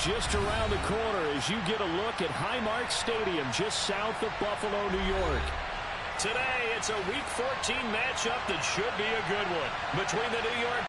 just around the corner as you get a look at Highmark Stadium just south of Buffalo, New York. Today, it's a Week 14 matchup that should be a good one between the New York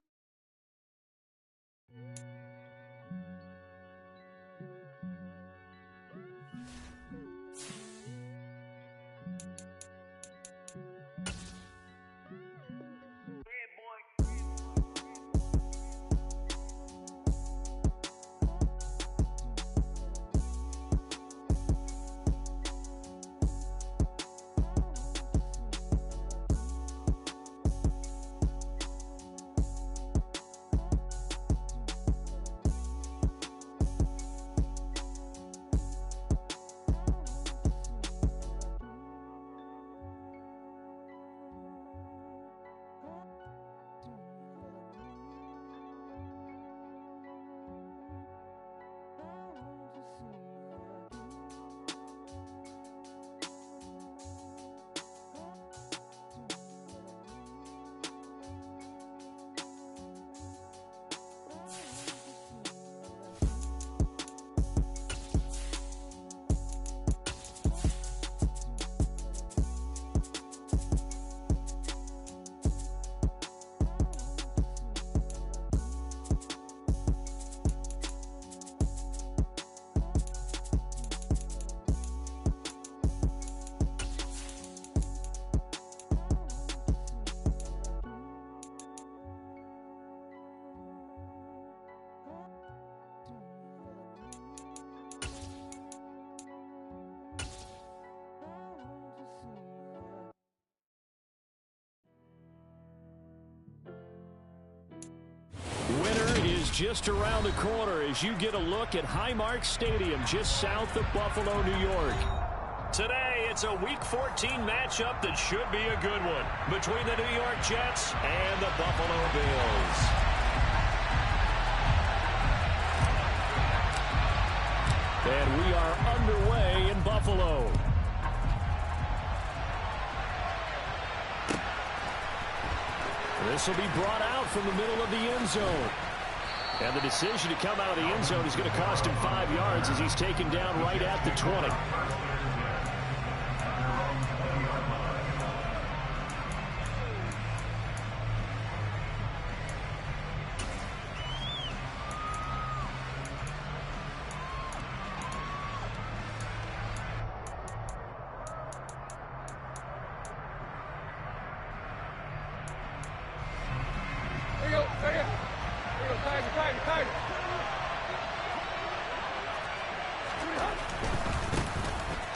just around the corner as you get a look at Highmark Stadium just south of Buffalo, New York. Today, it's a Week 14 matchup that should be a good one between the New York Jets and the Buffalo Bills. And we are underway in Buffalo. This will be brought out from the middle of the end zone. And the decision to come out of the end zone is going to cost him 5 yards as he's taken down right at the 20.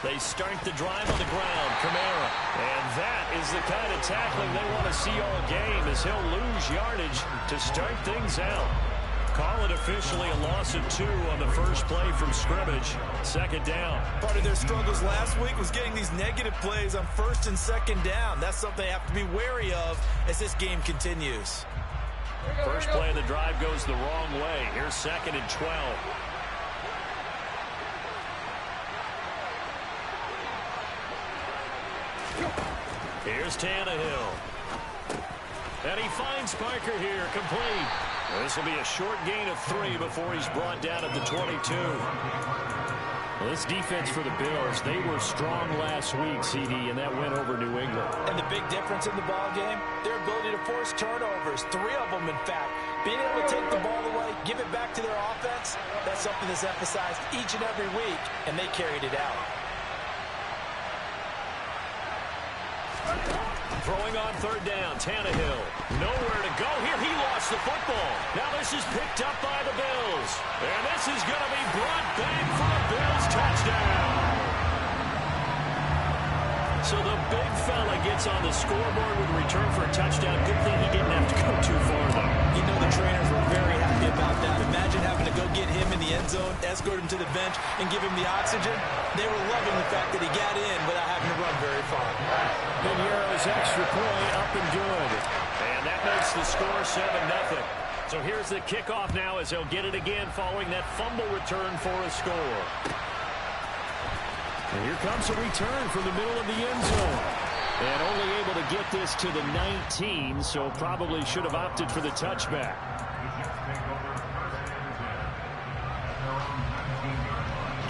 They start the drive on the ground. Kamara. And that is the kind of tackling they want to see all game as he'll lose yardage to start things out. Call it officially a loss of 2 on the first play from scrimmage. Second down. Part of their struggles last week was getting these negative plays on first and second down. That's something they have to be wary of as this game continues. First play of the drive goes the wrong way. Here's 2nd and 12. Here's Tannehill. And he finds Parker here, complete. This will be a short gain of 3 before he's brought down at the 22. Well, this defense for the Bills, they were strong last week, CD, and that went over New England. And the big difference in the ball game, their ability to force turnovers, 3 of them, in fact. Being able to take the ball away, give it back to their offense, that's something that's emphasized each and every week, and they carried it out. Throwing on 3rd down, Tannehill. Nowhere to go here. He lost the football. Now this is picked up by the Bills. And this is going to be brought back for a Bills touchdown. So the big fella gets on the scoreboard with a return for a touchdown. Good thing he didn't have to go too far, though. You know the trainers were very happy about that. Imagine having to go get him in the end zone, escort him to the bench, and give him the oxygen. They were loving the fact that he got in without having to run very far. Piñeiro's extra point up and good. And that makes the score 7-0. So here's the kickoff now as they'll get it again following that fumble return for a score. And here comes a return from the middle of the end zone. And only able to get this to the 19, so probably should have opted for the touchback.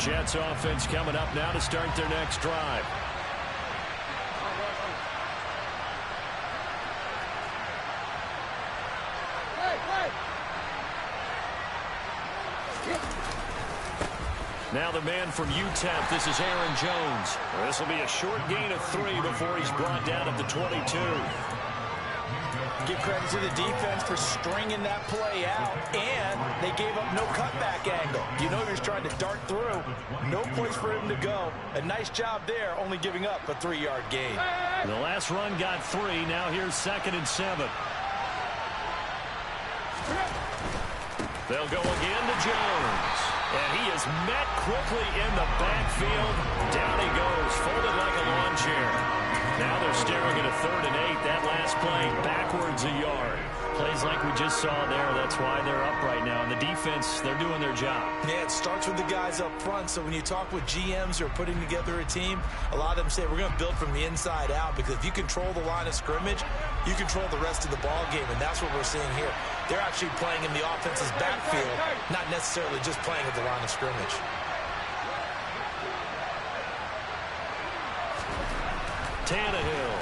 Jets offense coming up now to start their next drive. Now the man from UTEP, this is Aaron Jones. This will be a short gain of 3 before he's brought down at the 22. Give credit to the defense for stringing that play out, and they gave up no cutback angle. You know he was trying to dart through. No place for him to go. A nice job there, only giving up a 3-yard gain. The last run got 3. Now here's 2nd and 7. They'll go again to Jones. And he is met quickly in the backfield. Down he goes, folded like a lawn chair. Now they're staring at a 3rd and 8. That last play, backwards a yard. Plays like we just saw there. That's why they're up right now. And the defense, they're doing their job. Yeah, it starts with the guys up front. So when you talk with GMs who are putting together a team, a lot of them say we're going to build from the inside out, because if you control the line of scrimmage, you control the rest of the ball game, and that's what we're seeing here. They're actually playing in the offense's backfield, not necessarily just playing at the line of scrimmage. Tannehill.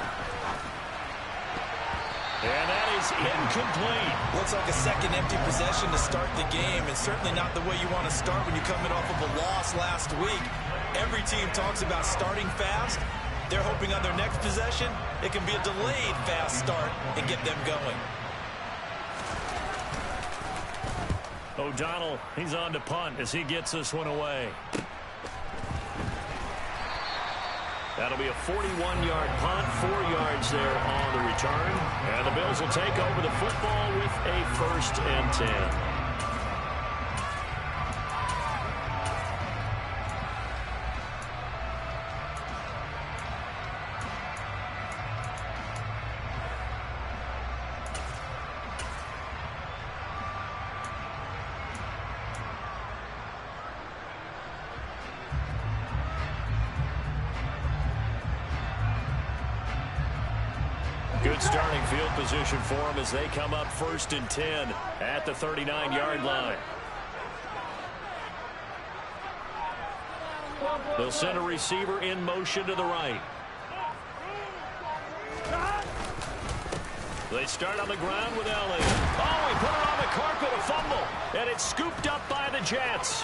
And that is incomplete. Looks like a second empty possession to start the game, and certainly not the way you want to start when you're coming off of a loss last week. Every team talks about starting fast. They're hoping on their next possession, it can be a delayed fast start and get them going. O'Donnell, he's on to punt as he gets this one away. That'll be a 41-yard punt, 4 yards there on the return. And the Bills will take over the football with a 1st and 10. Good starting field position for them as they come up 1st and 10 at the 39-yard line. They'll send a receiver in motion to the right. They start on the ground with Elliott. Oh, he put it on the carpet, a fumble, and it's scooped up by the Jets.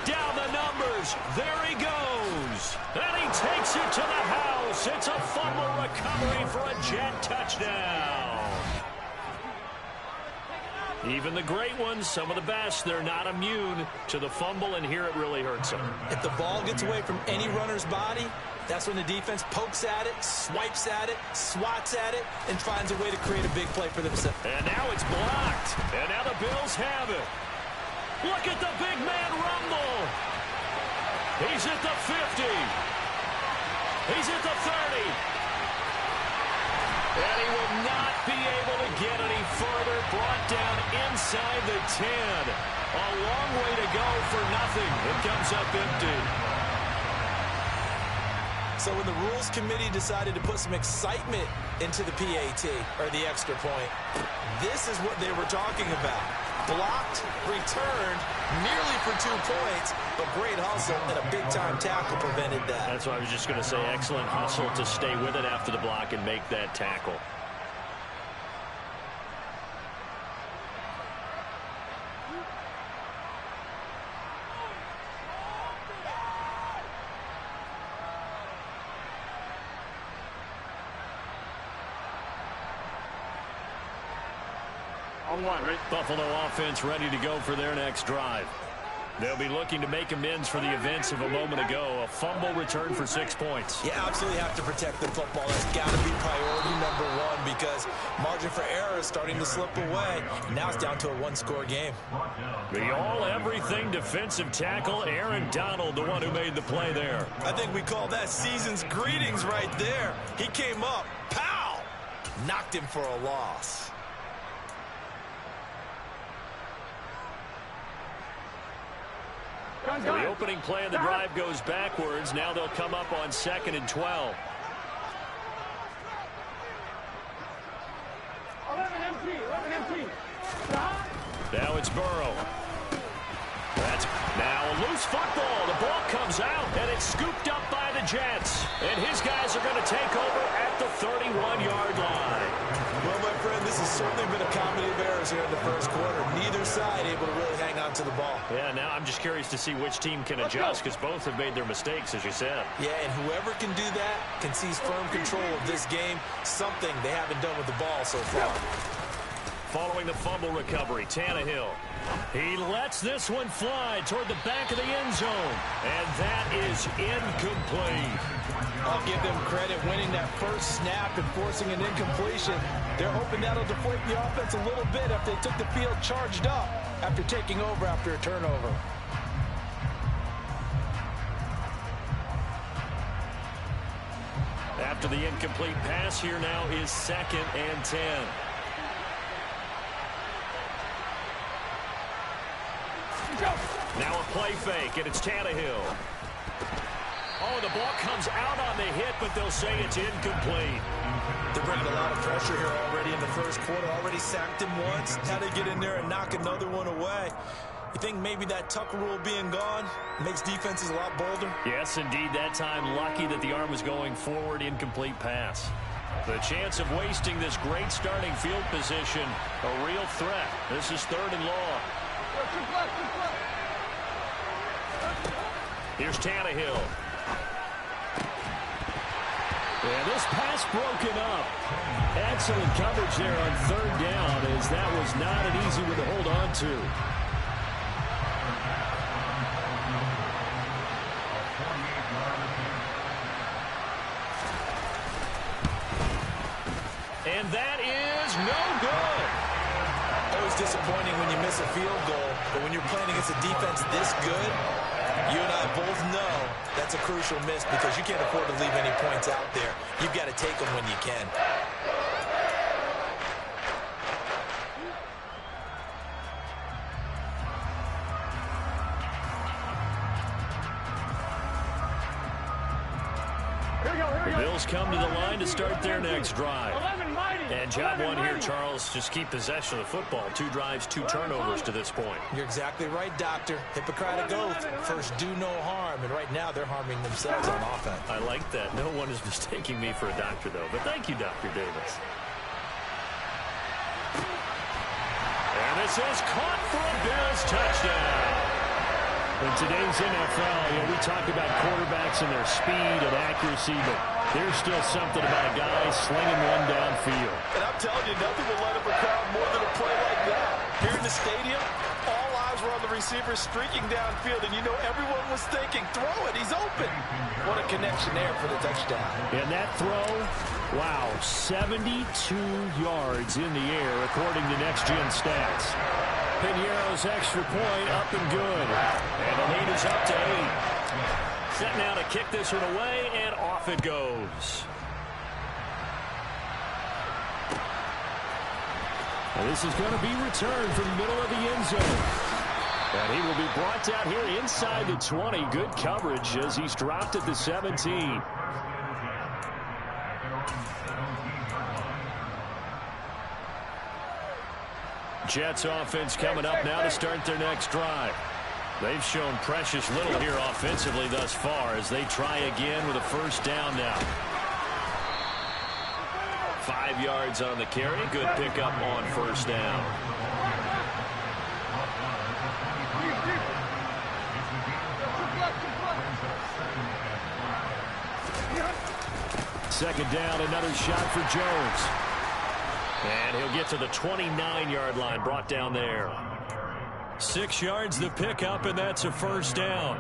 Down the numbers. There he goes. And he takes it to the house. It's a fumble recovery for a Jet touchdown. Even the great ones, some of the best, they're not immune to the fumble, and here it really hurts them. If the ball gets away from any runner's body, that's when the defense pokes at it, swipes at it, swats at it, and finds a way to create a big play for themselves. And now it's blocked. And now the Bills have it. Look at the big man rumble. He's at the 50. He's at the 30. And he will not be able to get any further. Brought down inside the 10. A long way to go for nothing. It comes up empty. So when the Rules Committee decided to put some excitement into the PAT, or the extra point, this is what they were talking about. Blocked, returned, nearly for 2 points, but great hustle and a big-time tackle prevented that. That's what I was just going to say. Excellent hustle to stay with it after the block and make that tackle. Buffalo offense ready to go for their next drive. They'll be looking to make amends for the events of a moment ago. A fumble return for 6 points. You absolutely have to protect the football. That's got to be priority number 1, because margin for error is starting to slip away. Now it's down to a 1-score game. The all-everything defensive tackle, Aaron Donald, the one who made the play there. I think we call that season's greetings right there. He came up, pow! Knocked him for a loss. The opening play of the drive goes backwards. Now they'll come up on 2nd and 12. Now it's Burrow. That's now a loose football. The ball comes comes out, and it's scooped up by the Jets. And his guys are going to take over at the 31-yard line. Well, my friend, this has certainly been a comedy of errors here in the first quarter. Neither side able to really hang on to the ball. Yeah, now I'm just curious to see which team can adjust, because both have made their mistakes, as you said. Yeah, and whoever can do that can seize firm control of this game, something they haven't done with the ball so far. Following the fumble recovery, Tannehill. He lets this one fly toward the back of the end zone. And that is incomplete. I'll give them credit winning that first snap and forcing an incompletion. They're hoping that'll deflate the offense a little bit if they took the field charged up after taking over after a turnover. After the incomplete pass, here now is 2nd and 10. Now a play fake, and it's Tannehill. Oh, the ball comes out on the hit, but they'll say it's incomplete. They're bringing a lot of pressure here already in the first quarter. Already sacked him once. Now they get in there and knock another one away. You think maybe that Tucker rule being gone makes defenses a lot bolder? Yes, indeed. That time, lucky that the arm was going forward, incomplete pass. The chance of wasting this great starting field position, a real threat. This is 3rd and long. Here's Tannehill. And this pass broken up. Excellent coverage there on 3rd down, as that was not an easy one to hold on to. And that is no good. Always disappointing when you miss a field goal, but when you're playing against a defense this good, you and I both know that's a crucial miss because you can't afford to leave any points out there. You've got to take them when you can. The Bills come to the line to start their next drive. And job one here, Charles, just keep possession of the football. 2 drives, 2 turnovers to this point. You're exactly right, Doctor. Hippocratic oath. First, do no harm. And right now, they're harming themselves on offense. I like that. No one is mistaking me for a doctor, though. But thank you, Dr. Davis. And this is caught for a Bills touchdown. In today's NFL, we talk about quarterbacks and their speed and accuracy, but there's still something about a guy slinging one downfield. And I'm telling you, nothing will light up a crowd more than a play like that. Here in the stadium, all eyes were on the receiver streaking downfield, and you know everyone was thinking, throw it, he's open. What a connection there for the touchdown. And that throw, wow, 72 yards in the air, according to Next Gen Stats. Piñeiro's extra point up and good. And the lead is up to 8. Set now to kick this one away, and off it goes. And this is going to be returned from the middle of the end zone. And he will be brought down here inside the 20. Good coverage as he's dropped at the 17. Jets offense coming up now to start their next drive. They've shown precious little here offensively thus far as they try again with a first down now. 5 yards on the carry. Good pickup on first down. Second down, another shot for Jones. And he'll get to the 29-yard line, brought down there. 6 yards the pickup, and that's a first down.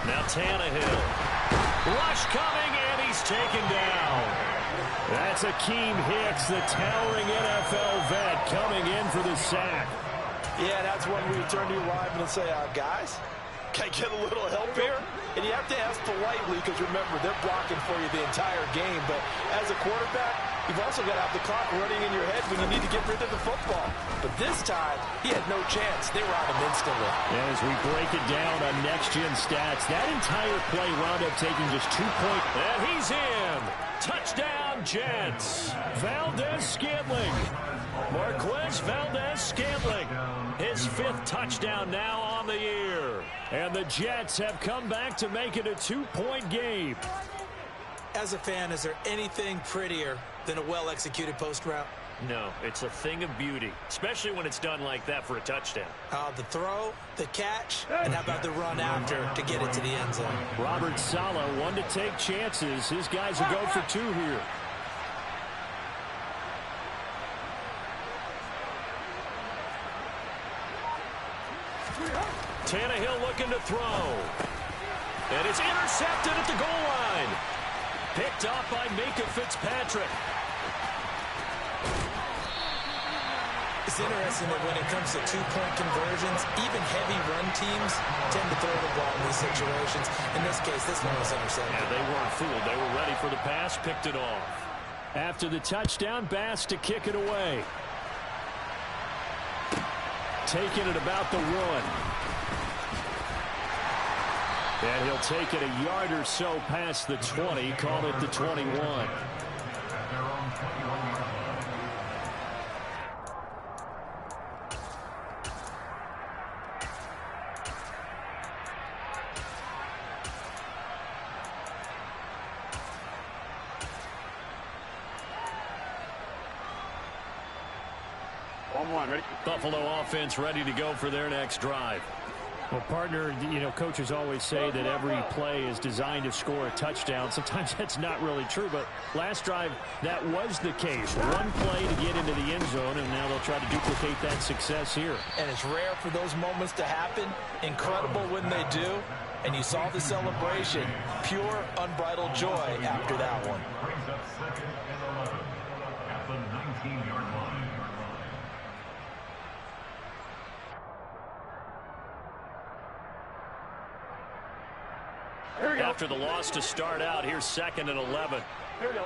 Now Tannehill. Rush coming, and he's taken down. That's Akeem Hicks, the towering NFL vet, coming in for the sack. Yeah, that's when we turn to your lineman and say, guys, can I get a little help here? And you have to ask politely because, remember, they're blocking for you the entire game. But as a quarterback, you've also got to have the clock running in your head when you need to get rid of the football. But this time, he had no chance. They were on him instantly. And as we break it down on next-gen stats, that entire play wound up taking just 2 points. And he's in. Touchdown, Jets. Valdez-Scantling. Marquez Valdez-Scantling. His 5th touchdown now on the year. And the Jets have come back to make it a 2-point game. As a fan, is there anything prettier than a well-executed post route? No, it's a thing of beauty, especially when it's done like that for a touchdown. The throw, the catch, and how about the run after to get it to the end zone? Robert Saleh, one to take chances. His guys will go for 2 here. Tannehill looking to throw. And it's intercepted at the goal line. Picked off by Micah Fitzpatrick. It's interesting that when it comes to 2-point conversions, even heavy run teams tend to throw the ball in these situations. In this case, this one was intercepted. Yeah, they weren't fooled. They were ready for the pass, picked it off. After the touchdown, Bass to kick it away. Taking it about the 1. And he'll take it a yard or so past the 20, call it the 21. Ready? Buffalo offense ready to go for their next drive. Well, partner, you know, coaches always say that every play is designed to score a touchdown. Sometimes that's not really true, but last drive, that was the case. One play to get into the end zone, and now they'll try to duplicate that success here. And it's rare for those moments to happen. Incredible when they do. And you saw the celebration. Pure, unbridled joy after that one. Brings up 2nd and 11 at the 19-yard line. After the loss to start out, here's 2nd and 11. Here we go.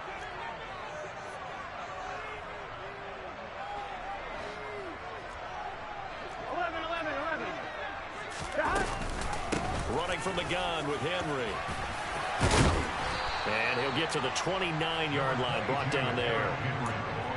Running from the gun with Henry. And he'll get to the 29-yard line, brought down there.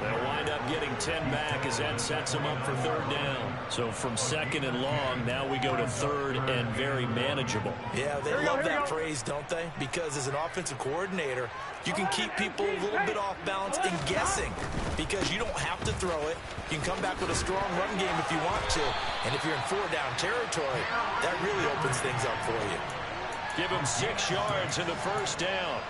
They'll wind up getting 10 back as that sets them up for 3rd down. So from 2nd and long, now we go to 3rd and very manageable. Yeah, they love that phrase, don't they? Because as an offensive coordinator, you can keep people a little bit off balance and guessing because you don't have to throw it. You can come back with a strong run game if you want to. And if you're in 4-down territory, that really opens things up for you. Give him 6 yards in the 1st down.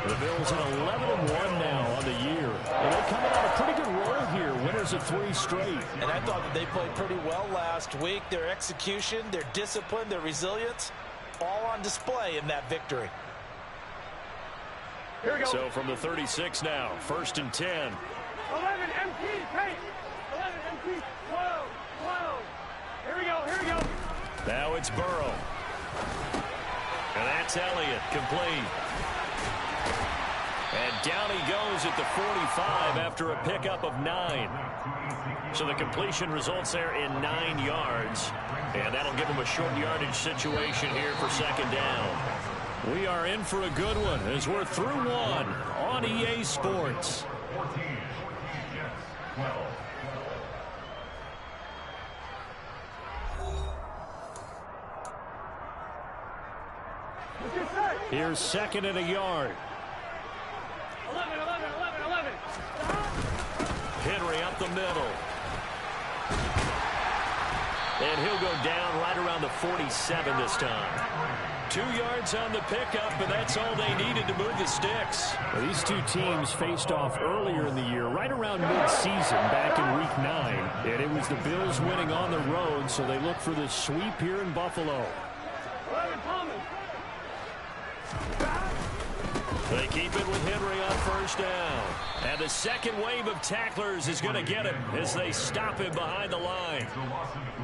The Bills at 11-1 now on the year. And they're coming on a pretty good roll here. Winners of 3 straight. And I thought that they played pretty well last week. Their execution, their discipline, their resilience, all on display in that victory. Here we go. So from the 36 now, 1st and 10. 11 MT, pace. 11 MT, 12, 12. Here we go, here we go. Now it's Burrow. And that's Elliott, complete. And down he goes at the 45 after a pickup of 9. So the completion results there in 9 yards. And that'll give him a short yardage situation here for 2nd down. We are in for a good one as we're through 1 on EA Sports. 14, Jets, 12. Here's 2nd and a yard. 11, 11, 11, 11. Henry up the middle. And he'll go down right around the 47 this time. 2 yards on the pickup, and that's all they needed to move the sticks. Well, these 2 teams faced off earlier in the year, right around mid-season, back in Week 9. And it was the Bills winning on the road, so they look for the sweep here in Buffalo. 11, Thomas. They keep it with Henry on 1st down. And the second wave of tacklers is going to get him as they stop him behind the line.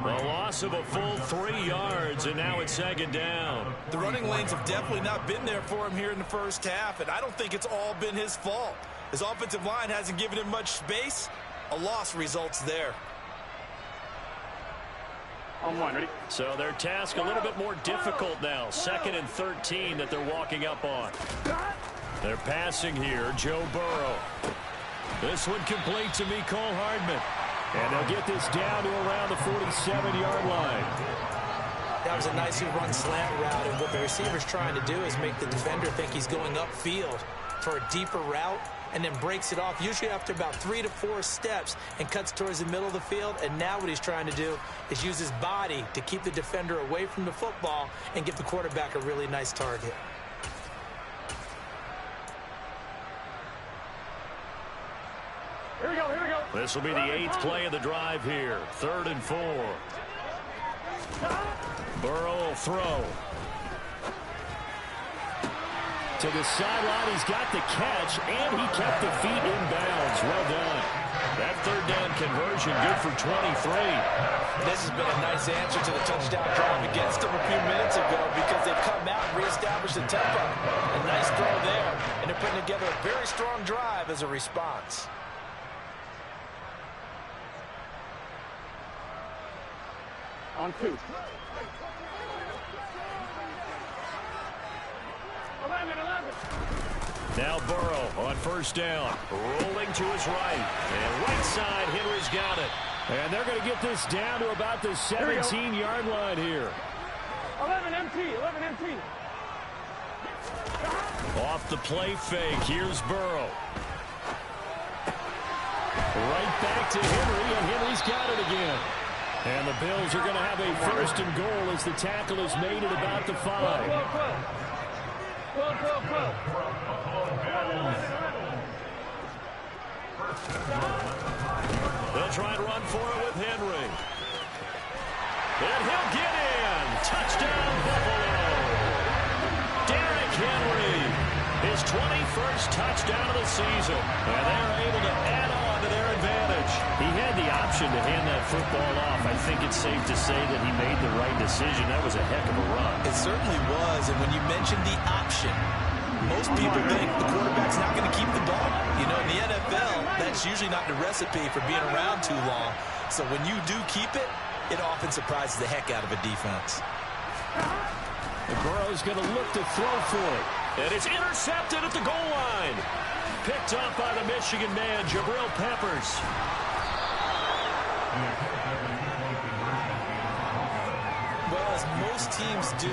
A loss of a full 3 yards, and now it's 2nd down. The running lanes have definitely not been there for him here in the 1st half, and I don't think it's all been his fault. His offensive line hasn't given him much space. A loss results there. On one, ready? So their task a little bit more difficult now. 2nd and 13 that they're walking up on. They're passing here. Joe Burrow. This one complete to Mecole Hardman. And they'll get this down to around the 47-yard line. That was a nicely run slant route, and what the receiver's trying to do is make the defender think he's going upfield for a deeper route, and then breaks it off, usually after about 3 to 4 steps, and cuts towards the middle of the field. And now what he's trying to do is use his body to keep the defender away from the football and give the quarterback a really nice target. Here we go, here we go. This will be the 8th play of the drive here. 3rd and 4. Burrow will throw. To the sideline, he's got the catch, and he kept the feet in bounds. Well done. That 3rd down conversion good for 23. This has been a nice answer to the touchdown drive against them a few minutes ago, because they've come out and reestablished the tempo. A nice throw there, and they're putting together a very strong drive as a response. On 2. 11. Now Burrow on 1st down. Rolling to his right. And right side, Henry's got it. And they're going to get this down to about the 17-yard line here. 11 MT. Off the play fake. Here's Burrow. Right back to Henry, and Henry's got it again. And the Bills are going to have a 1st and goal as the tackle is made at about the 5. 12. They'll try and run for it with Henry. And he'll get in. Touchdown, Buffalo. Derrick Henry, his 21st touchdown of the season. And they're able to add on to their advantage. He had the option to hand that football off. I think it's safe to say that he made the right decision. That was a heck of a run. It certainly was, and when you mentioned the option, most people think the quarterback's not going to keep the ball. You know, in the NFL, that's usually not the recipe for being around too long. So when you do keep it, it often surprises the heck out of a defense. And Burrow's going to look to throw for it. And it's intercepted at the goal line. Picked up by the Michigan man, Jabril Peppers. Well, as most teams do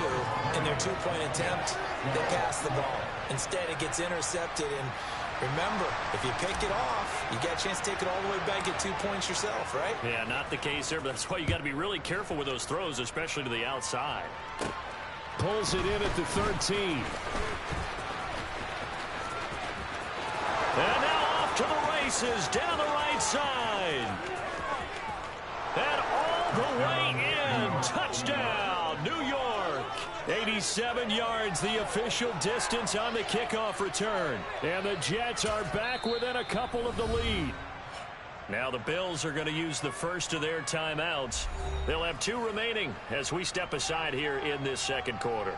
in their 2-point attempt, they pass the ball. Instead, it gets intercepted. And remember, if you pick it off, you get a chance to take it all the way back, get 2 points yourself, right? Yeah, not the case there, but that's why you got to be really careful with those throws, especially to the outside. Pulls it in at the 13. And now off to the races, down the right side. And all the way in. Touchdown, New York. 87 yards, the official distance on the kickoff return. And the Jets are back within a couple of the lead. Now the Bills are going to use the first of their timeouts. They'll have 2 remaining as we step aside here in this 2nd quarter.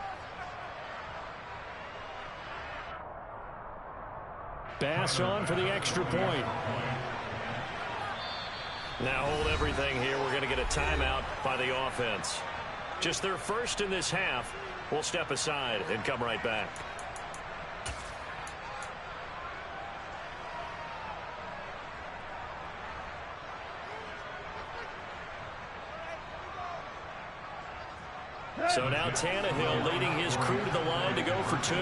Bass on for the extra point. Now hold everything here. We're going to get a timeout by the offense. Just their first in this half. We'll step aside and come right back. So now Tannehill leading his crew to the line to go for 2.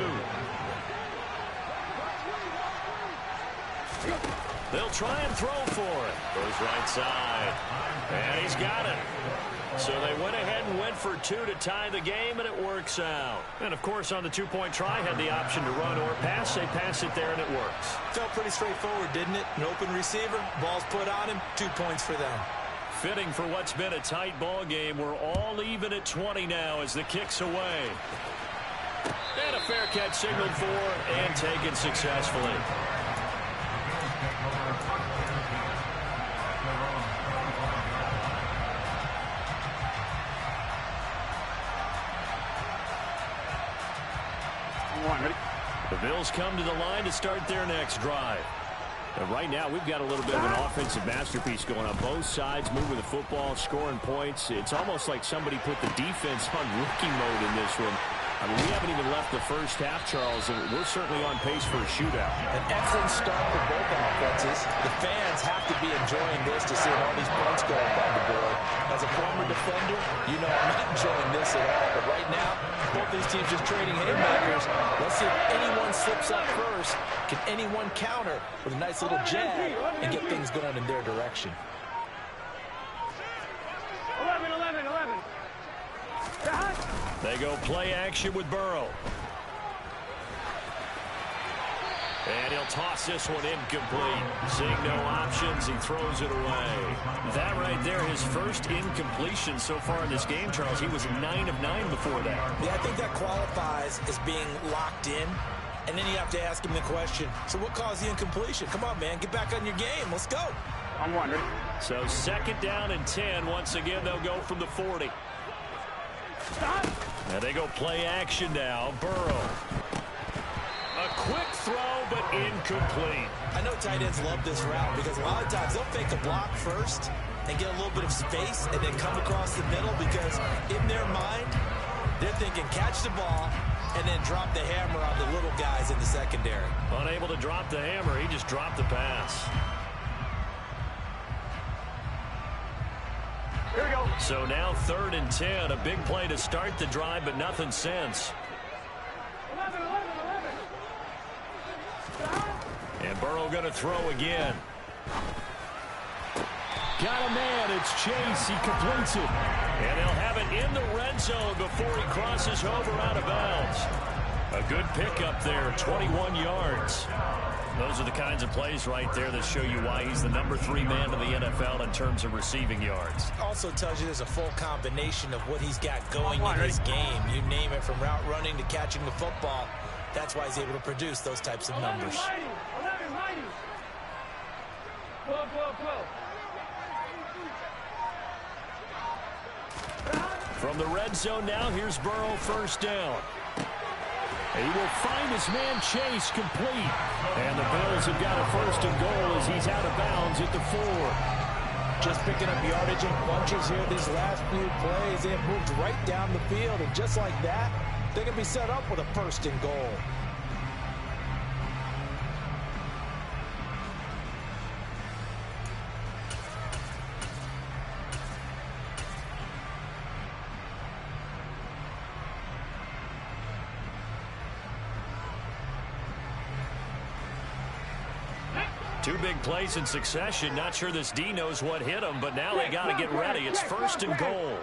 They'll try and throw for it. Goes right side. And he's got it. So they went ahead and went for 2 to tie the game, and it works out. And, of course, on the 2-point try, had the option to run or pass. They pass it there, and it works. Felt pretty straightforward, didn't it? An open receiver, ball's put on him, 2 points for them. Fitting for what's been a tight ball game. We're all even at 20 now as the kick's away. And a fair catch signaled for and taken successfully. The Bills come to the line to start their next drive. And right now, we've got a little bit of an offensive masterpiece going on. Both sides moving the football, scoring points. It's almost like somebody put the defense on rookie mode in this one. I mean, we haven't even left the first half, Charles, and we're certainly on pace for a shootout. An excellent start for both offenses. The fans have to be enjoying this to see all these points go up on the board. As a former defender, you know I'm not enjoying this at all. But right now, both these teams just trading haymakers. Let's see if anyone slips up first. Can anyone counter with a nice little jab and get things going in their direction? 11, 11, 11. They go play action with Burrow. And he'll toss this one incomplete. Seeing no options, he throws it away. That right there, his first incompletion so far in this game, Charles. He was 9 of 9 before that. Yeah, I think that qualifies as being locked in. And then you have to ask him the question, so what caused the incompletion? Come on, man, get back on your game. Let's go. I'm wondering. So 2nd down and 10. Once again, they'll go from the 40. Stop. And they go play action now. Burrow. A quick throw, but incomplete. I know tight ends love this route because a lot of times they'll fake a block first and get a little bit of space and then come across the middle because in their mind, they're thinking catch the ball and then drop the hammer on the little guys in the secondary. Unable to drop the hammer, he just dropped the pass. Here we go. So now 3rd and 10. A big play to start the drive, but nothing since. 11, 11, 11. And Burrow going to throw again. Got a man. It's Chase. He completes it. And they'll have it in the red zone before he crosses over out of bounds. A good pickup there, 21 yards. Those are the kinds of plays right there that show you why he's the number 3 man in the NFL in terms of receiving yards. Also tells you there's a full combination of what he's got going in his game. You name it, from route running to catching the football. That's why he's able to produce those types of numbers. 11, 11. 12, 12, 12. From the red zone now, here's Burrow, 1st down. He will find his man Chase complete. And the Bills have got a 1st and goal as he's out of bounds at the 4. Just picking up yardage in bunches here these last few plays. They have moved right down the field, and just like that, they can be set up with a 1st and goal. Two big plays in succession. Not sure this D knows what hit him, but now they got to get ready. It's 1st and goal.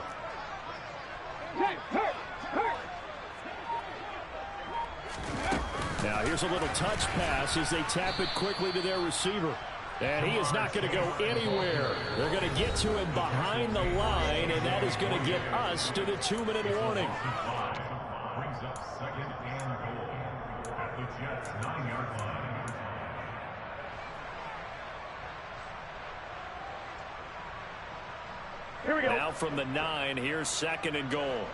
Now here's a little touch pass as they tap it quickly to their receiver. And he is not going to go anywhere. They're going to get to him behind the line, and that is going to get us to the 2-minute warning. Brings up 2nd and goal at the Jets' 9-yard line. Here we go. Now from the 9, here's 2nd and goal.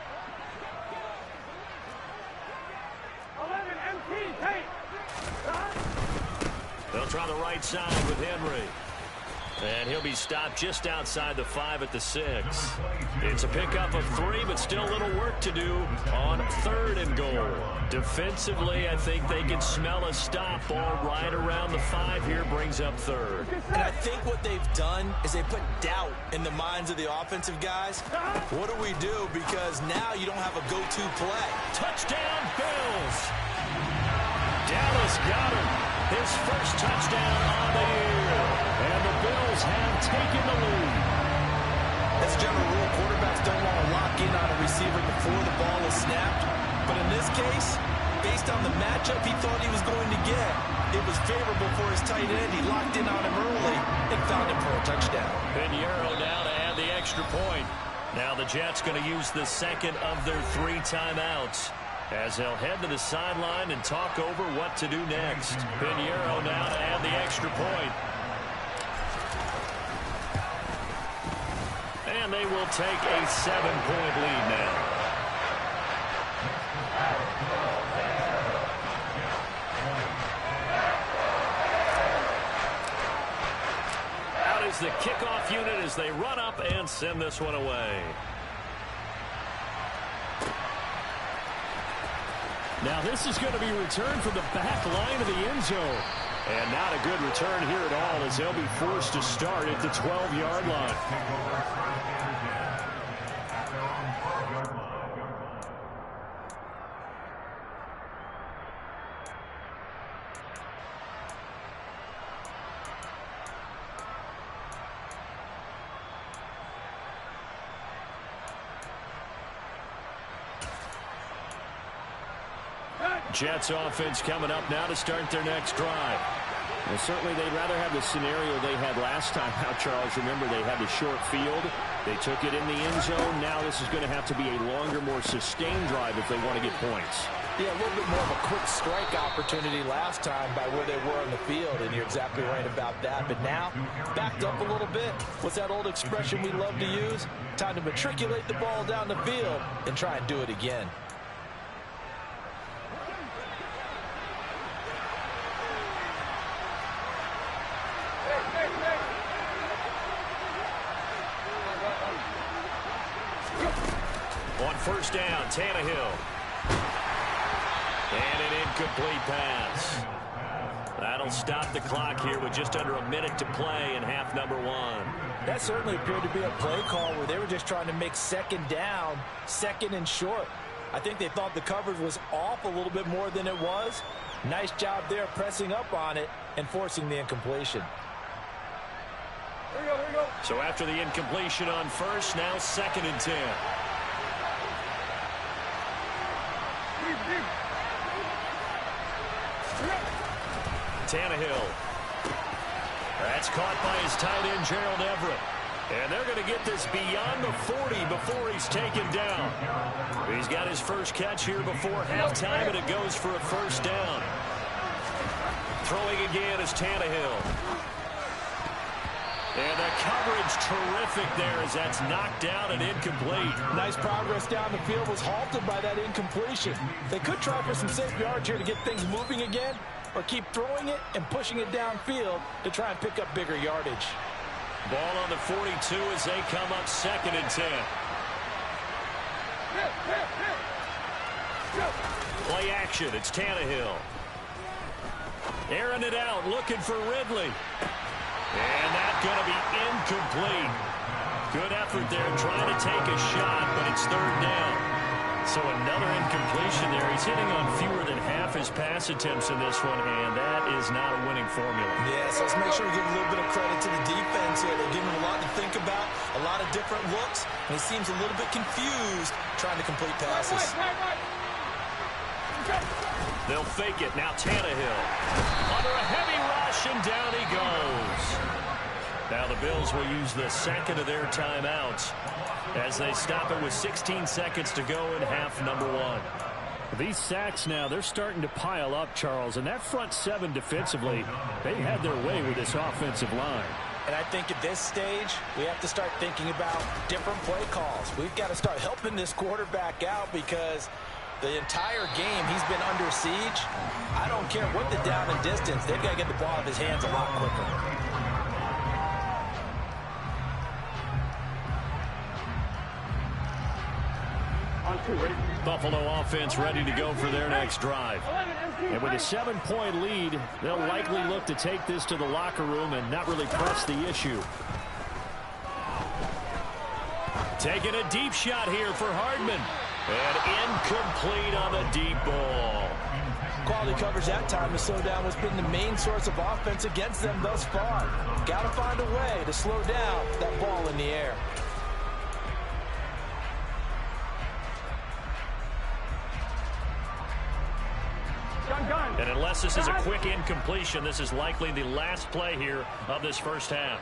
11, MT, hey. They'll try the right side with Henry. And he'll be stopped just outside the 5 at the 6. It's a pickup of 3, but still a little work to do on 3rd and goal. Defensively, I think they can smell a stop. Ball right around the 5 here, brings up 3rd. And I think what they've done is they put doubt in the minds of the offensive guys. What do we do? Because now you don't have a go-to play. Touchdown, Bills! Dallas got him. His first touchdown on the year. And the Bills have taken the lead. As a general rule, quarterbacks don't want to lock in on a receiver before the ball is snapped. But in this case, based on the matchup he thought he was going to get, it was favorable for his tight end. He locked in on him early and found him for a touchdown. Pinheiro now to add the extra point. Now the Jets going to use the 2nd of their 3 timeouts as they'll head to the sideline and talk over what to do next. Pinheiro now to add the extra point. And they will take a 7-point lead now. is the kickoff unit as they run up and send this one away. Now this is going to be returned from the back line of the end zone. And not a good return here at all as they'll be forced to start at the 12-yard line. Jets offense coming up now to start their next drive. Well, certainly they'd rather have the scenario they had last time out, Charles. Remember, they had the short field. They took it in the end zone. Now this is going to have to be a longer, more sustained drive if they want to get points. Yeah, a little bit more of a quick strike opportunity last time by where they were on the field, and you're exactly right about that. But now, backed up a little bit. What's that old expression we love to use? Time to matriculate the ball down the field and try and do it again. On first down, Tannehill. And an incomplete pass. That'll stop the clock here with just under a minute to play in half number one. That certainly appeared to be a play call where they were just trying to make second down, second and short. I think they thought the coverage was off a little bit more than it was. Nice job there pressing up on it and forcing the incompletion. Here we go, here we go. So after the incompletion on first, now second and 10. Tannehill. That's caught by his tight end, Gerald Everett. And they're going to get this beyond the 40 before he's taken down. He's got his first catch here before halftime, and it goes for a first down. Throwing again is Tannehill. And the coverage terrific there as that's knocked down and incomplete. Nice progress down the field, was halted by that incompletion. They could try for some safe yards here to get things moving again, or keep throwing it and pushing it downfield to try and pick up bigger yardage. Ball on the 42 as they come up second and 10. Play action, it's Tannehill. Airing it out, looking for Ridley. And that's going to be incomplete. Good effort there trying to take a shot, but it's third down. So another incompletion there. He's hitting on fewer than half his pass attempts in this one, and that is not a winning formula. Yeah, so let's make sure we give a little bit of credit to the defense here. They're giving him a lot to think about, a lot of different looks, and he seems a little bit confused trying to complete passes. They'll fake it. Now Tannehill. Under a heavy rush, and down he goes. Now the Bills will use the second of their timeouts as they stop it with 16 seconds to go in half number one. These sacks now, they're starting to pile up, Charles. And that front seven defensively, they've had their way with this offensive line. And I think at this stage, we have to start thinking about different play calls. We've got to start helping this quarterback out because the entire game he's been under siege. I don't care what the down and distance, they've got to get the ball out of his hands a lot quicker. Buffalo offense ready to go for their next drive. And with a 7-point lead, they'll likely look to take this to the locker room and not really press the issue. Taking a deep shot here for Hardman. And incomplete on the deep ball. Quality coverage that time to slow down what's been the main source of offense against them thus far. Got to find a way to slow down that ball in the air. And unless this is a quick incompletion, this is likely the last play here of this first half.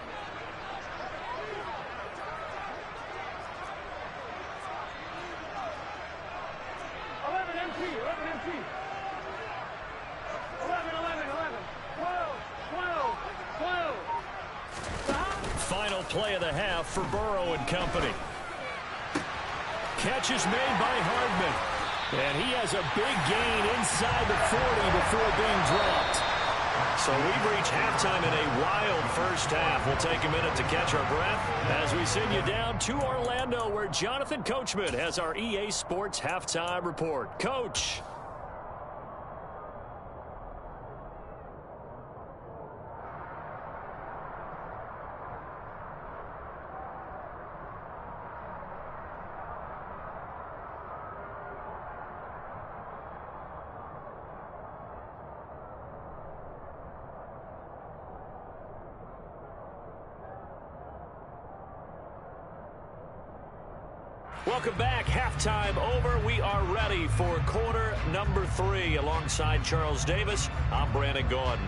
Final play of the half for Burrow and company. Catch is made by Hardman. And he has a big gain inside the 40 before being dropped. So we've reached halftime in a wild first half. We'll take a minute to catch our breath as we send you down to Orlando, where Jonathan Coachman has our EA Sports Halftime Report. Coach. Welcome back. Halftime over. We are ready for quarter number 3. Alongside Charles Davis, I'm Brandon Gordon.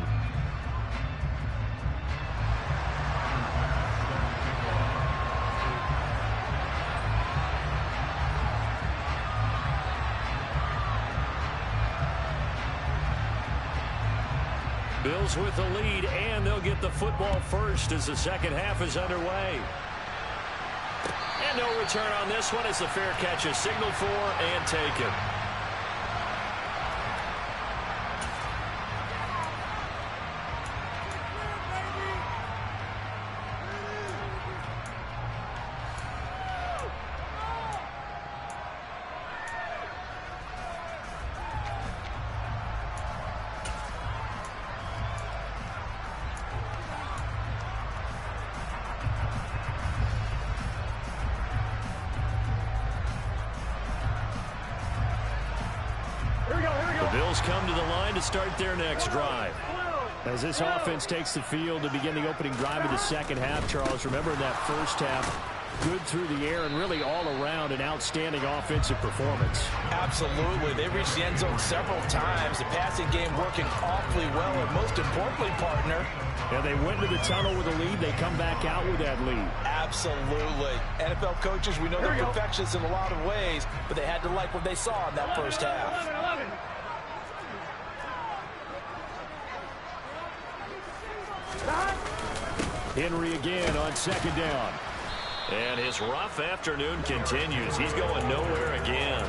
Bills with the lead, and they'll get the football first as the second half is underway. And no return on this one as the fair catch is signaled for and taken. Bills come to the line to start their next drive. As this offense takes the field to begin the opening drive of the second half, Charles, remember in that first half, good through the air and really all around an outstanding offensive performance. Absolutely. They reached the end zone several times. The passing game working awfully well, and most importantly, partner, yeah, they went to the tunnel with a lead. They come back out with that lead. Absolutely. NFL coaches, we know they're perfectionists in a lot of ways, but they had to like what they saw in that first half. 11. Henry again on second down. And his rough afternoon continues. He's going nowhere again.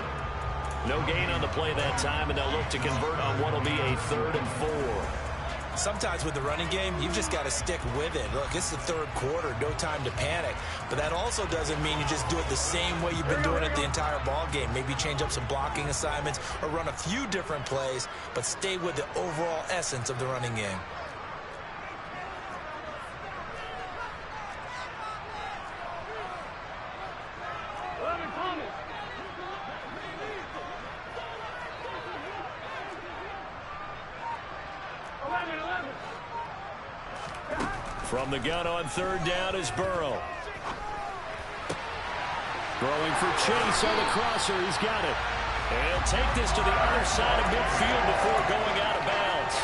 No gain on the play that time, and they'll look to convert on what will be a 3rd and 4. Sometimes with the running game, you've just got to stick with it. Look, it's the third quarter, no time to panic. But that also doesn't mean you just do it the same way you've been doing it the entire ball game. Maybe change up some blocking assignments or run a few different plays, but stay with the overall essence of the running game. From the gun on 3rd down is Burrow. Throwing for Chase on the crosser. He's got it. And he'll take this to the other side of midfield before going out of bounds.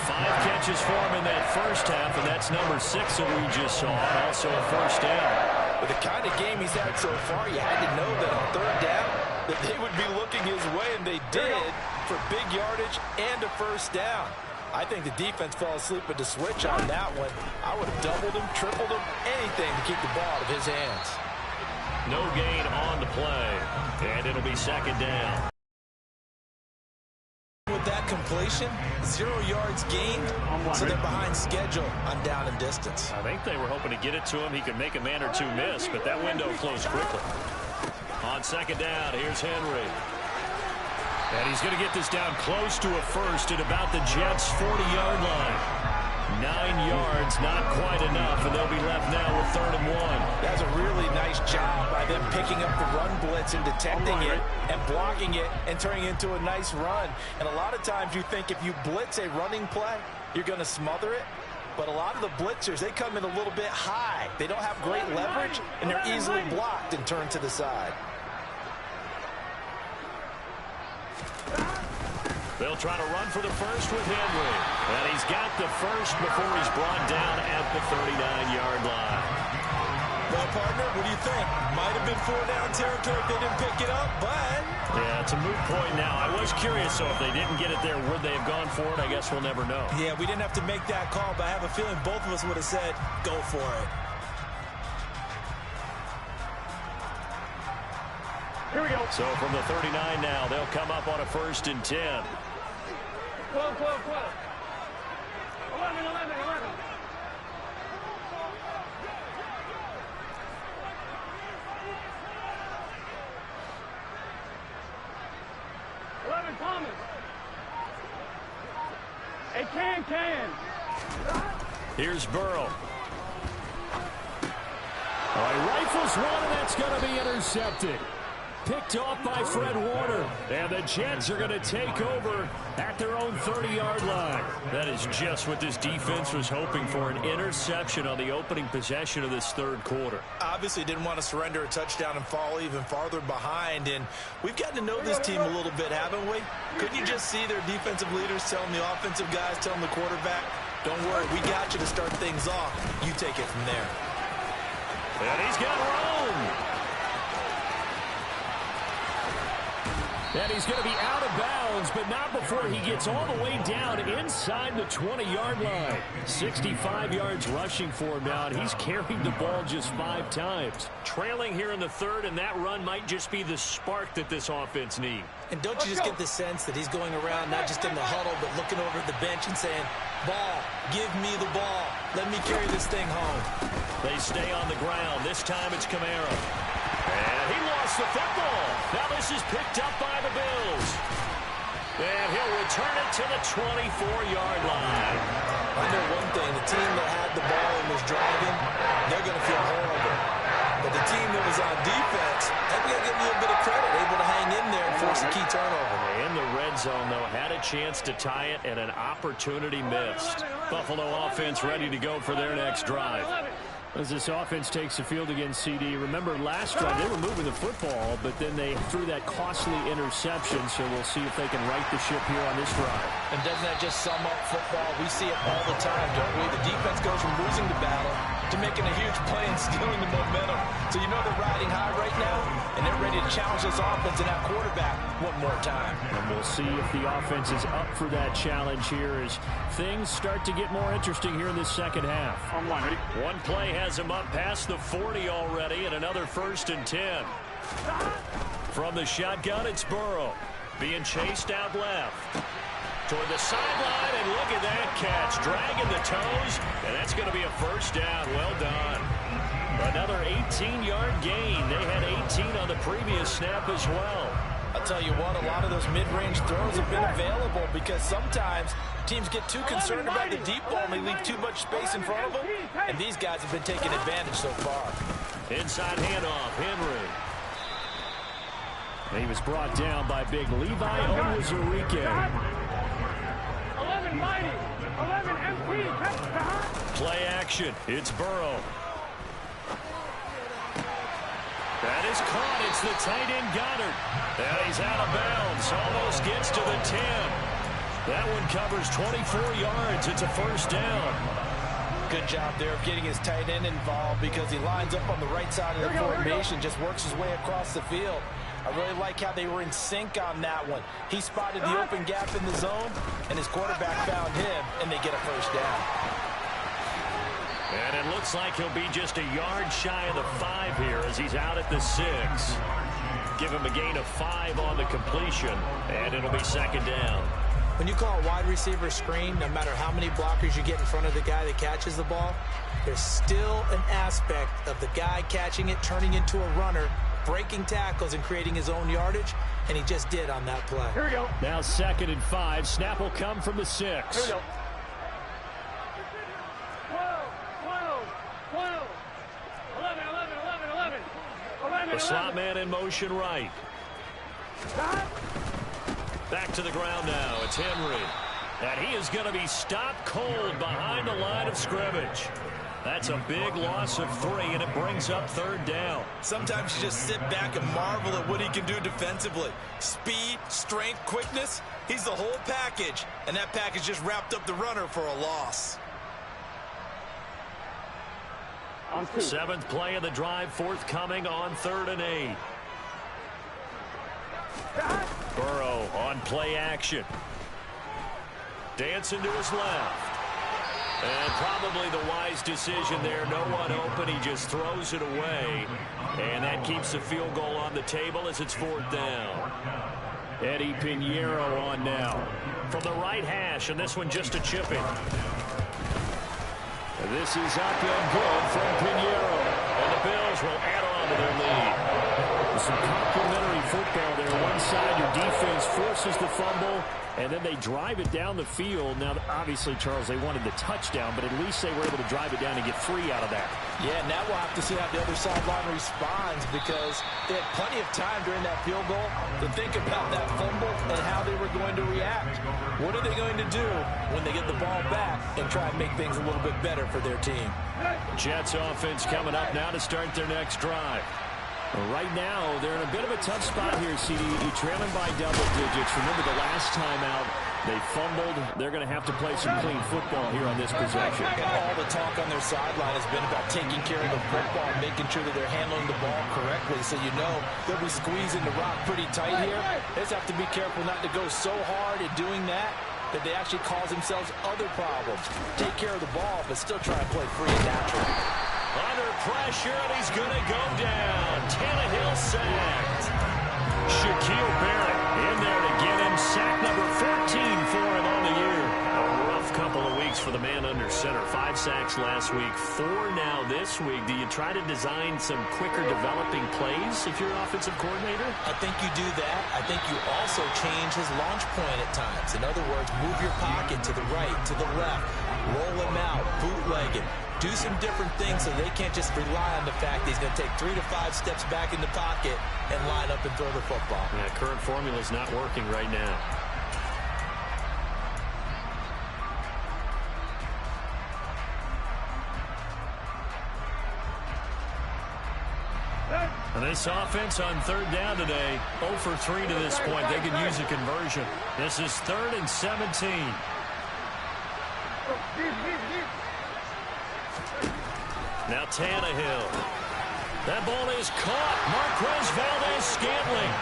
5 catches for him in that first half, and that's number 6 that we just saw, and also a first down. With the kind of game he's had so far, you had to know that on 3rd down that they would be looking his way, and they did, for big yardage and a first down. I think the defense fell asleep at the switch on that one. I would have doubled him, tripled him, anything to keep the ball out of his hands. No gain on the play, and it'll be 2nd down. With that completion, 0 yards gained, so they're behind schedule on down and distance. I think they were hoping to get it to him. He could make a man or two miss, but that window closed quickly. On 2nd down, here's Henry. And he's going to get this down close to a first at about the Jets' 40-yard line. 9 yards, not quite enough, and they'll be left now with 3rd and 1. That's a really nice job by them picking up the run blitz and detecting it and blocking it and turning it into a nice run. And a lot of times you think if you blitz a running play, you're going to smother it. But a lot of the blitzers, they come in a little bit high. They don't have great leverage, and they're easily blocked and turned to the side. They'll try to run for the first with Henry. And he's got the first before he's brought down at the 39-yard line. Well, partner, what do you think? Might have been 4-down territory if they didn't pick it up, but... Yeah, it's a moot point now. I was curious, so if they didn't get it there, would they have gone for it? I guess we'll never know. Yeah, we didn't have to make that call, but I have a feeling both of us would have said, go for it. Here we go. So from the 39 now, they'll come up on a 1st and 10. 12. Here's Burrow. All right, rifles one, and that's going to be intercepted. Picked off by Fred Warner. And the Jets are going to take over at their own 30-yard line. That is just what this defense was hoping for, an interception on the opening possession of this third quarter. Obviously didn't want to surrender a touchdown and fall even farther behind. And we've gotten to know this team a little bit, haven't we? Couldn't you just see their defensive leaders telling the offensive guys, telling the quarterback, don't worry, we got you to start things off. You take it from there. And he's got room. And he's going to be out of bounds, but not before he gets all the way down inside the 20-yard line. 65 yards rushing for him now, and he's carried the ball just 5 times. Trailing here in the third, and that run might just be the spark that this offense needs. And don't you just get the sense that he's going around not just in the huddle, but looking over at the bench and saying, ball, give me the ball. Let me carry this thing home. They stay on the ground. This time it's Kamara. And he lost the football. Now this is picked up by the Bills. And he'll return it to the 24-yard line. I know one thing. The team that had the ball and was driving, they're going to feel horrible. But the team that was on defense, they're going to get a little bit of credit, able to hang in there and force a key turnover. In the red zone, though, had a chance to tie it and an opportunity missed. Buffalo offense ready to go for their next drive. As this offense takes the field against CD, remember last drive they were moving the football, but then they threw that costly interception, so we'll see if they can right the ship here on this drive. And doesn't that just sum up football? We see it all the time, don't we? The defense goes from losing the battle to making a huge play and stealing the momentum. So you know they're riding high right now, and they're ready to challenge this offense and that quarterback one more time. And we'll see if the offense is up for that challenge here as things start to get more interesting here in this second half. One play has him up past the 40 already, and another 1st and 10. From the shotgun, it's Burrow being chased out left. Toward the sideline, and look at that catch. Dragging the toes, and that's going to be a first down. Well done. Another 18-yard gain. They had 18 on the previous snap as well. I'll tell you what, a lot of those mid-range throws have been available because sometimes teams get too concerned about the deep ball and they leave too much space in front of them, and these guys have been taking advantage so far. Inside handoff, Henry. He was brought down by big Levi Onwuzurike. 11 mighty, 11 MP. Play action, it's Burrow. That is caught. It's the tight end Goddard. And he's out of bounds. Almost gets to the 10. That one covers 24 yards. It's a first down. Good job there of getting his tight end involved because he lines up on the right side of the formation, just works his way across the field. I really like how they were in sync on that one. He spotted the open gap in the zone, and his quarterback found him, and they get a first down. And it looks like he'll be just a yard shy of the 5 here as he's out at the 6. Give him a gain of 5 on the completion, and it'll be second down. When you call a wide receiver screen, no matter how many blockers you get in front of the guy that catches the ball, there's still an aspect of the guy catching it, turning into a runner, breaking tackles and creating his own yardage, and he just did on that play. Here we go. Now 2nd and 5. Snap will come from the 6. Here we go. 12, 11, 11. The slot man in motion right. Back to the ground now. It's Henry. And he is going to be stopped cold behind the line of scrimmage. That's a big loss of 3, and it brings up 3rd down. Sometimes you just sit back and marvel at what he can do defensively. Speed, strength, quickness, he's the whole package. And that package just wrapped up the runner for a loss. 7th play of the drive, forthcoming on 3rd and 8. Burrow on play action. Dancing to his left. And probably the wise decision there. No one open. He just throws it away. And that keeps the field goal on the table as it's 4th down. Eddie Pinheiro on now. From the right hash, and this one just a chipping. This is up and good from Pinheiro. And the Bills will add on to their lead. Some complimentary football there. One side, your defense forces the fumble, and then they drive it down the field. Now, obviously, Charles, they wanted the touchdown, but at least they were able to drive it down and get free out of that. Yeah, now we'll have to see how the other sideline responds, because they had plenty of time during that field goal to think about that fumble and how they were going to react. What are they going to do when they get the ball back and try and make things a little bit better for their team? Jets offense coming up now to start their next drive. Right now, they're in a bit of a tough spot here, CD. You're trailing by double digits. Remember the last time out, they fumbled. They're going to have to play some clean football here on this possession. All the talk on their sideline has been about taking care of the football and making sure that they're handling the ball correctly. So you know they'll be squeezing the rock pretty tight here. They just have to be careful not to go so hard at doing that they actually cause themselves other problems. Take care of the ball, but still try to play free and natural. Under pressure, and he's going to go down. Tannehill sacked. Shaquille Barrett in there to get him. Sack number 14 for him on the year. A rough couple of weeks for the man under center. 5 sacks last week, 4 now this week. Do you try to design some quicker developing plays if you're an offensive coordinator? I think you do that. I think you also change his launch point at times. In other words, move your pocket to the right, to the left. Roll him out, bootleg him. Do some different things so they can't just rely on the fact that he's going to take 3 to 5 steps back in the pocket and line up and throw the football. Yeah, current formula is not working right now. And this offense on third down today, 0 for 3 to this point. They can use a conversion. This is 3rd and 17. Now Tannehill. That ball is caught. Marquez Valdes-Scantling.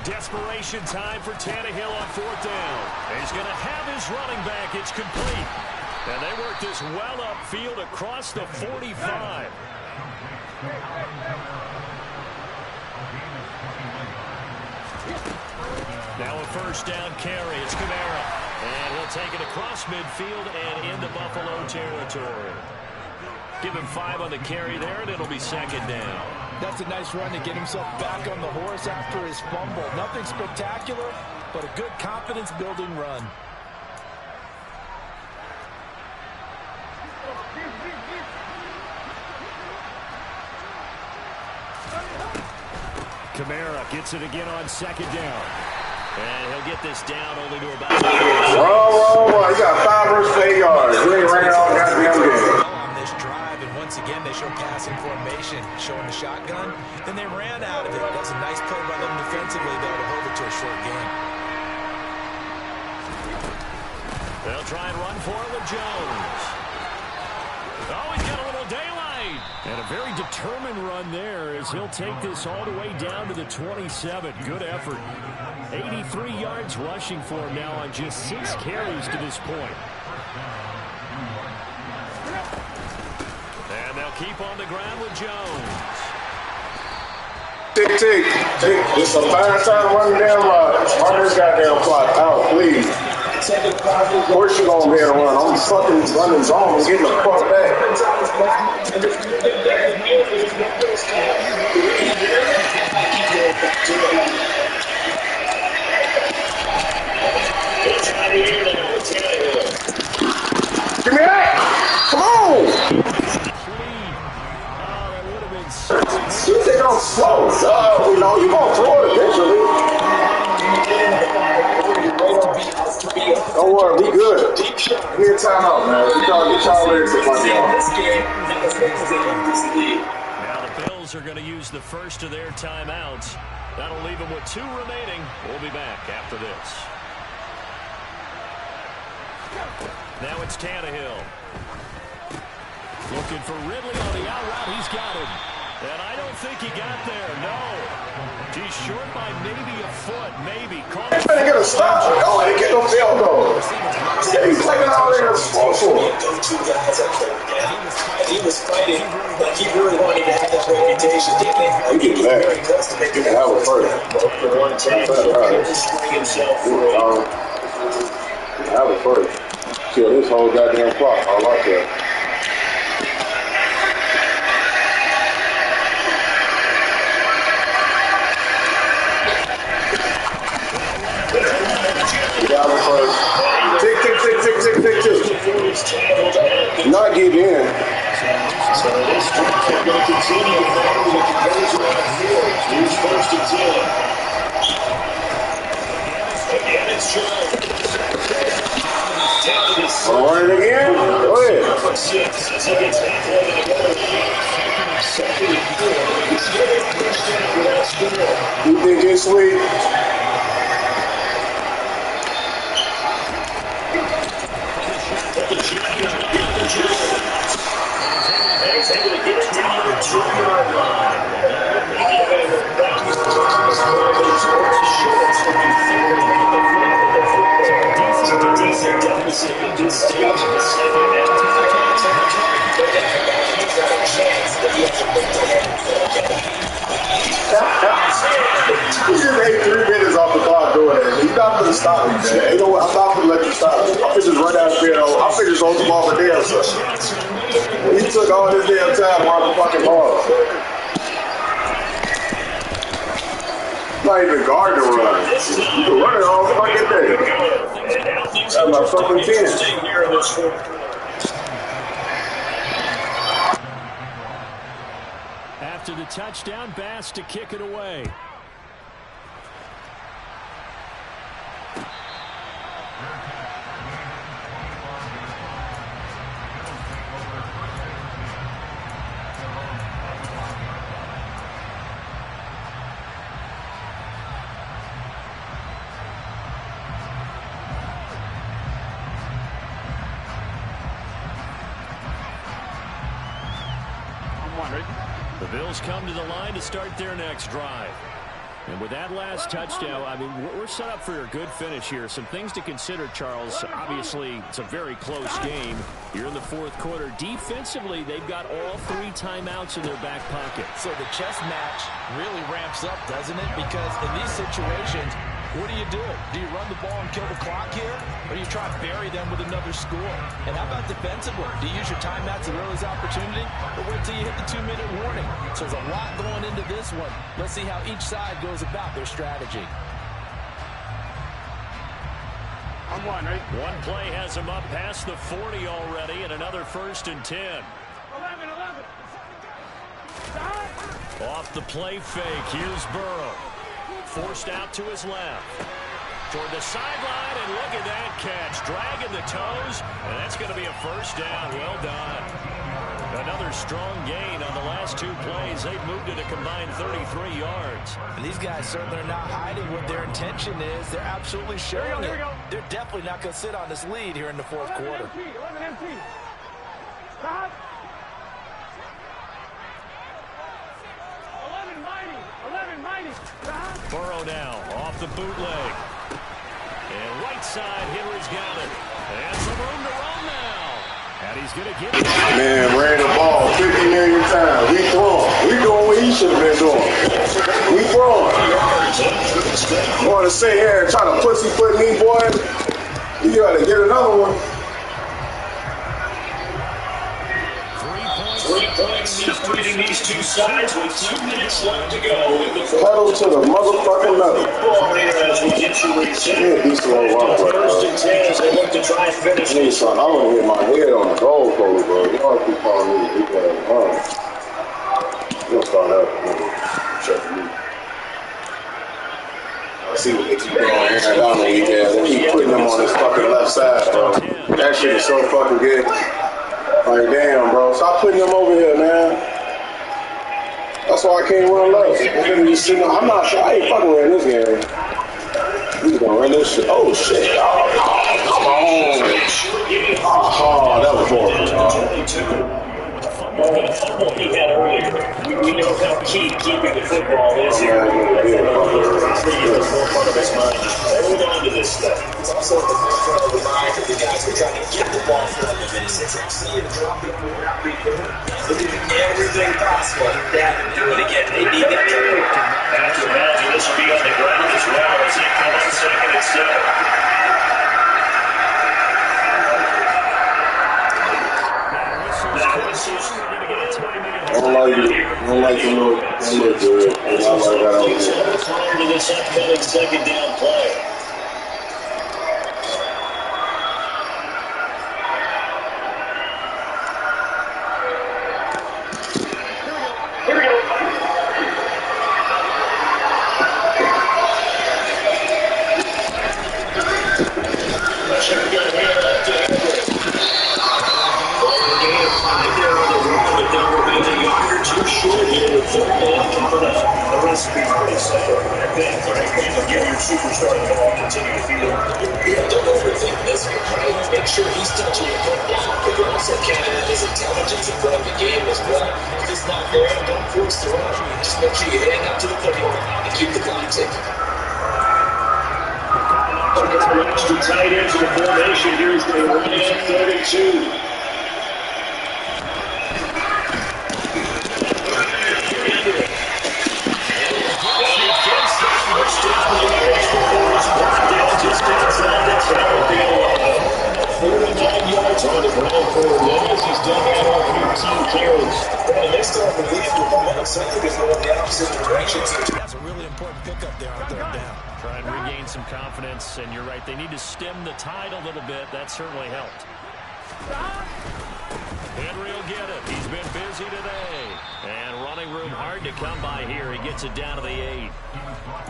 Desperation time for Tannehill on 4th down. He's going to have his running back. It's complete. And they work this well upfield across the 45. Now a 1st down carry. It's Kamara. And he'll take it across midfield and into Buffalo territory. Give him 5 on the carry there, and it'll be 2nd down. That's a nice run to get himself back on the horse after his fumble. Nothing spectacular, but a good confidence-building run. Kamara gets it again on 2nd down. And he'll get this down only to about... Whoa. He got 5 versus 8 yards. We ain't ran all goddamn game. On this drive, and once again, they show passing formation, showing the shotgun. Then they ran out of it. That's a nice play by them defensively, though, to hold it to a short game. They'll try and run for it with Jones. Oh, he's got a little daylight. And a very determined run there as he'll take this all the way down to the 27. Good effort. 83 yards rushing for him now on just 6 carries to this point. And they'll keep on the ground with Jones. Tick. It's a fine time running down run this goddamn clock out, please. Where's she gonna be able to run? I'm fucking running zone. I'm getting the fuck back. Give me that! Come on! That would have been so... You think I'm slow? No, you know, you're gonna throw it eventually. Don't worry, we good. Give me a timeout, man. We gotta get y'all ready for my Now the Bills are going to use the first of their timeouts. That'll leave them with 2 remaining. We'll be back after this. Now it's Tannehill. Looking for Ridley on the out route. He's got him. And I don't think he got there. No. He's short by maybe a foot. Maybe. He's trying to get a stop. Oh, he get no field goal. He's taking out there in a small for. He was fighting like he really wanted to have that reputation. He did that. That was first. For one time, he himself. That was first. Kill this whole goddamn clock. I like that. All right again? Go ahead. You think it's sweet? He's able to get it down to the 2-yard line. Decent deficit at this stage of the second half. But that he's got a chance that he has to put You just ate 3 minutes off the clock doing that. You're not going to stop me, man. Ain't no, I'm not going to let you stop me. I'm going to just run out there. I'm going to just hold the ball for damn son. He took all his damn time on the fucking ball. Not even guard to run. You can run it all fucking day. That's my fucking 10. After the touchdown, Bass to kick it away. The Bills come to the line to start their next drive. And with that last touchdown, I mean, we're set up for a good finish here. Some things to consider, Charles. Obviously, it's a very close game. You're in the fourth quarter. Defensively, they've got all 3 timeouts in their back pocket. So the chess match really ramps up, doesn't it? Because in these situations, what do? Do you run the ball and kill the clock here? Or do you try to bury them with another score? And how about defensively? Do you use your timeouts to realize opportunity? Or wait till you hit the 2-minute warning? So there's a lot going into this one. Let's see how each side goes about their strategy. I'm one, right? One play has him up past the 40 already, and another 1st and 10. 11. Off the play fake, here's Burrow. Forced out to his left. Toward the sideline, and look at that catch. Dragging the toes, and that's going to be a 1st down. Well done. Another strong gain on the last 2 plays. They've moved it a combined 33 yards. And these guys certainly are not hiding what their intention is. They're absolutely showing it. They're definitely not going to sit on this lead here in the fourth quarter. 11 MT. Stop. 11 mighty. Stop. Burrow now off the bootleg. And right side, Henry's got it. And some room to run now. And he's going to get it. Man, ran the ball 50 million times. We throwing. We doing what he should have been doing. We throwing. You want to sit here and try to pussyfoot me, boy? You got to get another one. 3 points separating these 2 sides with 2 minutes left to go. Pedal to the motherfucking metal. Yeah, decent little run, bro. First and 10 as they look to try and finish this. Son, I want to hit my head on the goal post, bro. Y'all keep calling me big ass run. You'll start up. Check me. I see what they keep doing Aaron Donald weekend. They keep putting them on this fucking left side, bro. That shit is so fucking good. Like, damn, bro. Stop putting them over here, man. That's why I can't run left. I'm not sure. I ain't fucking running this game. We gonna run this shit. Oh, shit. Oh, come on. Oh, that was horrible. The fumble he had earlier. We know how key keeping the football is here. That's the forefront of his mind. Hold on to this stuff. It's also at the forefront of the mind of the guys who are trying to get the ball from him. And since they see him drop it, they're doing everything possible to do it again. They need that turn. I have to imagine this will be on the ground as well as he comes 2nd and 7. I don't like it. I don't like the look. It look good. I like that over there. Prior to this upcoming 2nd down play. Here we go. superstar can all continue to feed him. Yeah, don't overthink this one, right? Make sure he's touching the football. But you also count on his intelligence in front of the game as well. If he's not there, don't force the run. Just make sure you hang up to the football and keep the clock ticking. Extra tight into the formation. Here's the run in 32. Yards on the ground for Lewis. He's done that on 15 carries. The next time we leave the ball, something is going the opposite direction. That's a really important pickup there on third down. Try and regain some confidence, and you're right, they need to stem the tide a little bit. That certainly helped. Henry will get it. He's been busy today. And running room hard to come by here. He gets it down to the 8.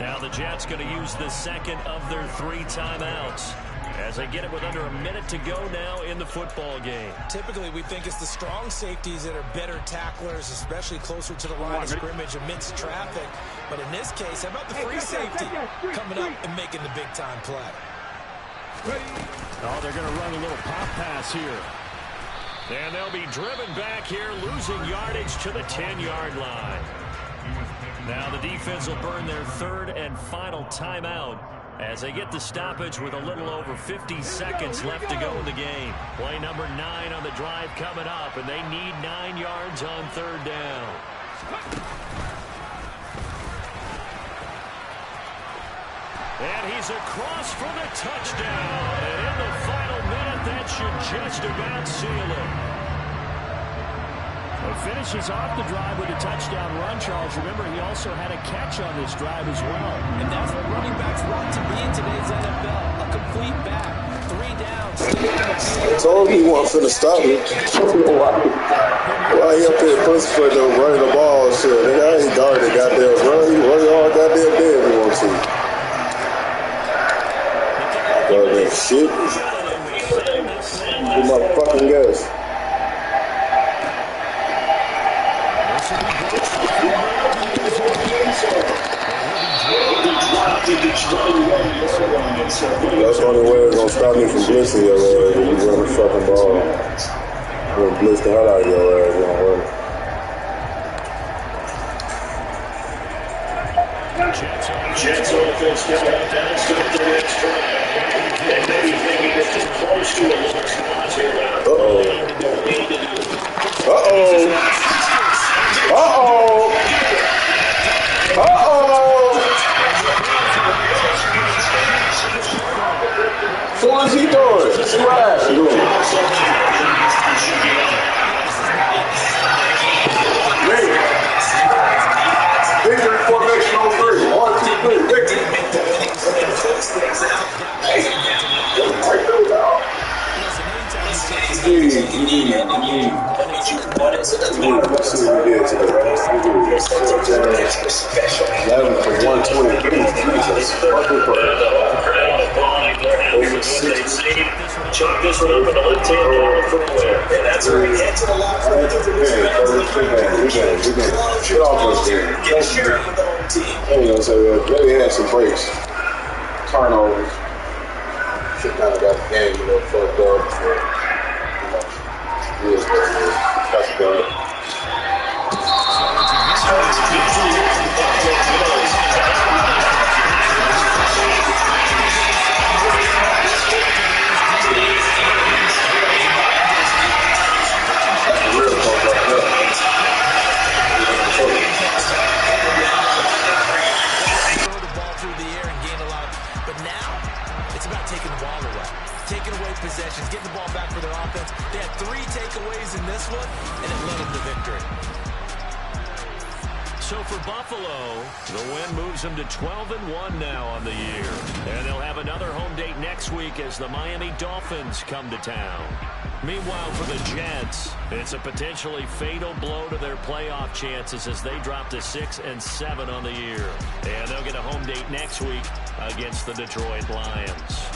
Now the Jets going to use the second of their 3 timeouts as they get it with under a minute to go now in the football game. Typically, we think it's the strong safeties that are better tacklers, especially closer to the line of scrimmage amidst traffic. But in this case, how about the free safety coming up and making the big-time play? Oh, they're going to run a little pop pass here. And they'll be driven back here, losing yardage to the 10-yard line. Now the defense will burn their 3rd and final timeout as they get the stoppage with a little over 50 seconds left to go in the game. Play number 9 on the drive coming up, and they need 9 yards on 3rd down. And he's across for the touchdown. And in the final minute, that should just about seal it. He finishes off the drive with a touchdown run, Charles. Remember, he also had a catch on this drive as well. And that's what running backs want to be in today's NFL. A complete back. 3 downs. I told you he wasn't finna stop it. Why he up there pussyfoot though, running the ball and shit? Nigga, he guarded goddamn run. He run all goddamn day if he wants to. Goddamn shit. Give my fucking guess. That's the only way it's gonna stop me from blitzing your ass if you run the fucking ball. I'm gonna blitz the hell out of your ass, don't worry. Jets offense down, stop the next drive. And maybe thinking it's too close to a large spot here. So what's he doing? See what happened to him? Victory formation on 3. 1, 2, 3. Victory. Chuck this one up in the left-hand corner from where? And that's where he heads to the left. Get off us there. Get shared with the whole team. Really had some breaks. Turnovers. Shit kind of got the game, fucked up. It is what it is. That's good. Possessions, getting the ball back for their offense. They had 3 takeaways in this one, and it led them to victory. So for Buffalo, the win moves them to 12-1 now on the year. And they'll have another home date next week as the Miami Dolphins come to town. Meanwhile, for the Jets, it's a potentially fatal blow to their playoff chances as they drop to 6-7 on the year. And they'll get a home date next week against the Detroit Lions.